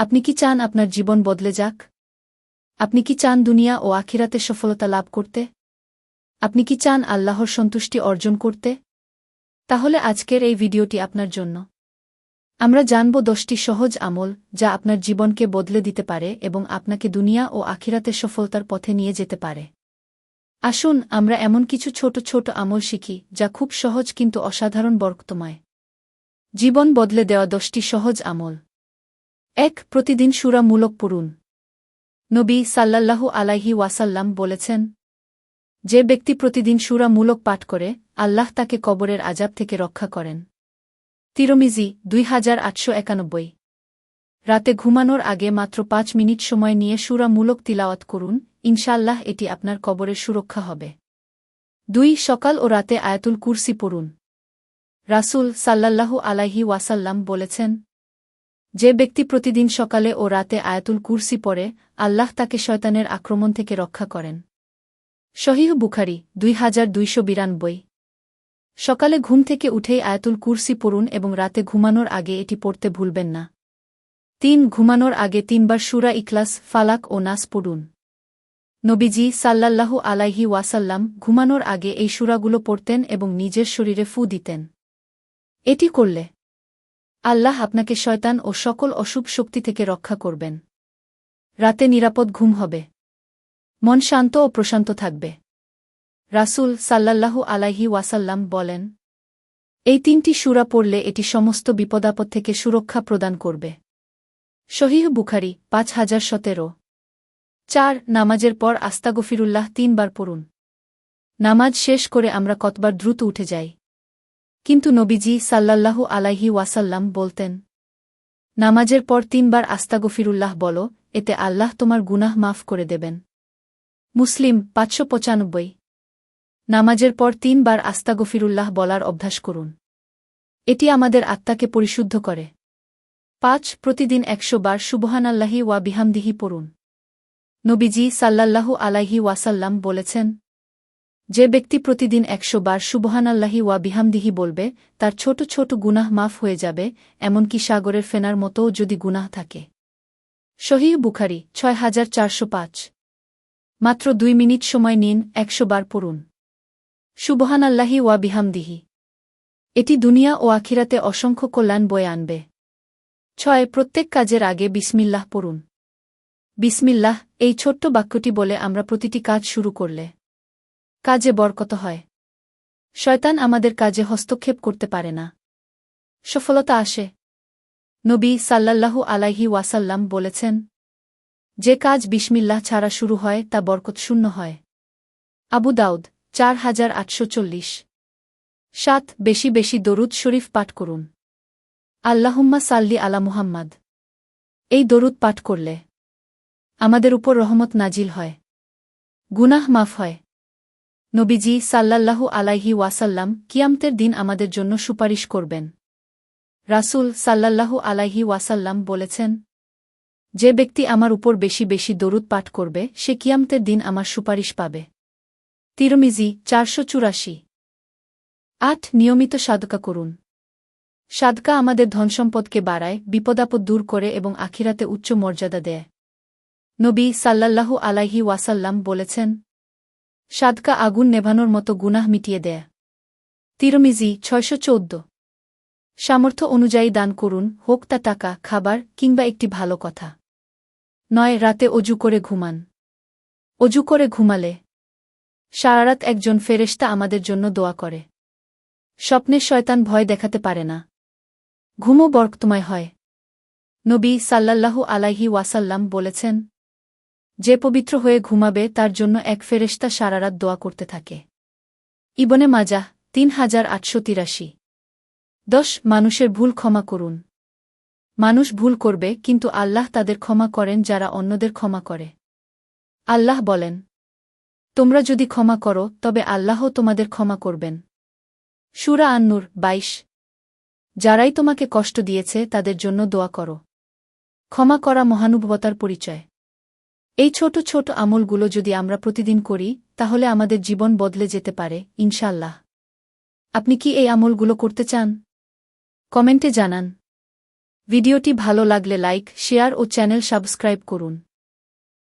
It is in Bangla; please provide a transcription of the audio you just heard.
আপনি কি চান আপনার জীবন বদলে যাক? আপনি কি চান দুনিয়া ও আখিরাতে সফলতা লাভ করতে? আপনি কি চান আল্লাহর সন্তুষ্টি অর্জন করতে? তাহলে আজকের এই ভিডিওটি আপনার জন্য। আমরা জানব 10টি সহজ আমল যা আপনার জীবনকে বদলে দিতে পারে এবং আপনাকে দুনিয়া ও আখিরাতে সফলতার পথে নিয়ে যেতে পারে। আসুন আমরা এমন কিছু ছোট ছোট আমল শিখি যা খুব সহজ কিন্তু অসাধারণ বরকতময়। জীবন বদলে দেওয়া 10টি সহজ আমল। ১. প্রতিদিন সূরা মুলক পড়ুন। নবী সাল্লাল্লাহু আলাইহি ওয়াসাল্লাম বলেছেন, যে ব্যক্তি প্রতিদিন সূরা মুলক পাঠ করে, আল্লাহ তাকে কবরের আযাব থেকে রক্ষা করেন। তিরমিজি 2891। রাতে ঘুমানোর আগে মাত্র 5 মিনিট সময় নিয়ে সূরা মুলক তিলাওয়াত করুন, ইনশাআল্লাহ এটি আপনার কবরের সুরক্ষা হবে। ২. সকাল ও রাতে আয়াতুল কুরসি পড়ুন। রাসূল সাল্লাল্লাহু আলাইহি ওয়াসাল্লাম বলেছেন, যে ব্যক্তি প্রতিদিন সকালে ও রাতে আয়াতুল কুরসি পড়ে, আল্লাহ তাকে শয়তানের আক্রমণ থেকে রক্ষা করেন। সহিহ বুখারী 2292। সকালে ঘুম থেকে উঠেই আয়াতুল কুরসি পড়ুন এবং রাতে ঘুমানোর আগে এটি পড়তে ভুলবেন না। ৩. ঘুমানোর আগে 3 বার সূরা ইখলাস, ফালাক ও নাস পড়ুন। নবীজি সাল্লাল্লাহু আলাইহি ওয়াসাল্লাম ঘুমানোর আগে এই সূরাগুলো পড়তেন এবং নিজের শরীরে ফু দিতেন। এটি করলে আল্লাহ আপনাকে শয়তান ও সকল অশুভ শক্তি থেকে রক্ষা করবেন। রাতে নিরাপদ ঘুম হবে। মন শান্ত ও প্রশান্ত থাকবে। রাসূল সাল্লাল্লাহু আলাইহি ওয়াসাল্লাম বলেন, এই 3টি সূরা পড়লে এটি সমস্ত বিপদাপদ থেকে সুরক্ষা প্রদান করবে। সহিহ বুখারী 5017। ৪. নামাজের পর আস্তাগফিরুল্লাহ 3 বার পড়ুন। নামাজ শেষ করে আমরা কতবার দ্রুত উঠে যাই। কিন্তু নবীজি সাল্লাল্লাহু আলাইহি ওয়াসাল্লাম বলতেন, নামাজের পর 3 বার আস্তাগফিরুল্লাহ বলো, এতে আল্লাহ তোমার গুনাহ মাফ করে দেবেন। মুসলিম 595। নামাজের পর 3 বার আস্তাগফিরুল্লাহ বলার অভ্যাস করুন। এটি আমাদের আত্মাকে পরিশুদ্ধ করে। ৫. প্রতিদিন 100 বার সুবহানাল্লাহি ওয়া বিহামদিহি পড়ুন। নবীজি সাল্লাল্লাহু আলাইহি ওয়াসাল্লাম বলেছেন, যে ব্যক্তি প্রতিদিন 100 বার সুবহানাল্লাহি ওয়া বিহামদিহি বলবে, তার ছোট ছোট গুনাহ মাফ হয়ে যাবে, এমনকি সাগরের ফেনার মতোও যদি গুনাহ থাকে। সহিহ বুখারী 6405। মাত্র 2 মিনিট সময় নিন, 100 বার পড়ুন সুবহানাল্লাহি ওয়া বিহামদিহি। এটি দুনিয়া ও আখিরাতে অসংখ্য কল্যাণ বয়ে আনবে। ৬. প্রত্যেক কাজের আগে বিসমিল্লাহ পড়ুন। বিসমিল্লাহ এই ছোট্ট বাক্যটি বলে আমরা প্রতিটি কাজ শুরু করলে কাজে বরকত হয়। শয়তান আমাদের কাজে হস্তক্ষেপ করতে পারে না। সফলতা আসে। নবী সাল্লাল্লাহু আলাইহি ওয়াসাল্লাম বলেছেন, যে কাজ বিসমিল্লাহ ছাড়া শুরু হয় তা বরকতশূন্য হয়। আবু দাউদ 4840। ৭. বেশি বেশি দরুদ শরীফ পাঠ করুন। আল্লাহুম্মা সাল্লি আলা মুহাম্মাদ। এই দরুদ পাঠ করলে আমাদের উপর রহমত নাজিল হয়, গুনাহ মাফ হয়। নবীজি সাল্লাল্লাহু আলাইহি ওয়াসাল্লাম কিয়ামতের দিন আমাদের জন্য সুপারিশ করবেন। রাসূল সাল্লাল্লাহু আলাইহি ওয়াসাল্লাম বলেছেন, যে ব্যক্তি আমার উপর বেশি বেশি দরুদ পাঠ করবে সে কিয়ামতের দিন আমার সুপারিশ পাবে। তিরমিজি 484। ৮. নিয়মিত সাদকা করুন। সাদকা আমাদের ধনসম্পদকে বাড়ায়, বিপদাপদ দূর করে এবং আখিরাতে উচ্চ মর্যাদা দেয়। নবী সাল্লাল্লাহু আলাইহি ওয়াসাল্লাম বলেছেন, সাদকা আগুন নেভানোর মতো গুনাহ মিটিয়ে দেয়। তিরমিজি 614। সামর্থ্য অনুযায়ী দান করুন, হোক তা টাকা, খাবার কিংবা একটি ভালো কথা। ৯. রাতে অজু করে ঘুমান। অজু করে ঘুমালে সারারাত একজন ফেরেশতা আমাদের জন্য দোয়া করে। স্বপ্নে শয়তান ভয় দেখাতে পারে না। ঘুমও বরকতময় হয়। নবী সাল্লাল্লাহু আলাইহি ওয়াসাল্লাম বলেছেন, যে পবিত্র হয়ে ঘুমাবে তার জন্য এক ফেরেশতা সারারাত দোয়া করতে থাকে। ইবনে মাজাহ 3883। ১০. মানুষের ভুল ক্ষমা করুন। মানুষ ভুল করবে, কিন্তু আল্লাহ তাদের ক্ষমা করেন যারা অন্যদের ক্ষমা করে। আল্লাহ বলেন, তোমরা যদি ক্ষমা করো তবে আল্লাহও তোমাদের ক্ষমা করবেন। সূরা আন-নূর 22। যারাই তোমাকে কষ্ট দিয়েছে তাদের জন্য দোয়া করো। ক্ষমা করা মহানুভবতার পরিচয়। এই ছোট ছোট আমলগুলো যদি আমরা প্রতিদিন করি তাহলে আমাদের জীবন বদলে যেতে পারে ইনশাআল্লাহ। আপনি কি এই আমলগুলো করতে চান? কমেন্টে জানান। ভিডিওটি ভালো লাগলে লাইক, শেয়ার ও চ্যানেল সাবস্ক্রাইব করুন।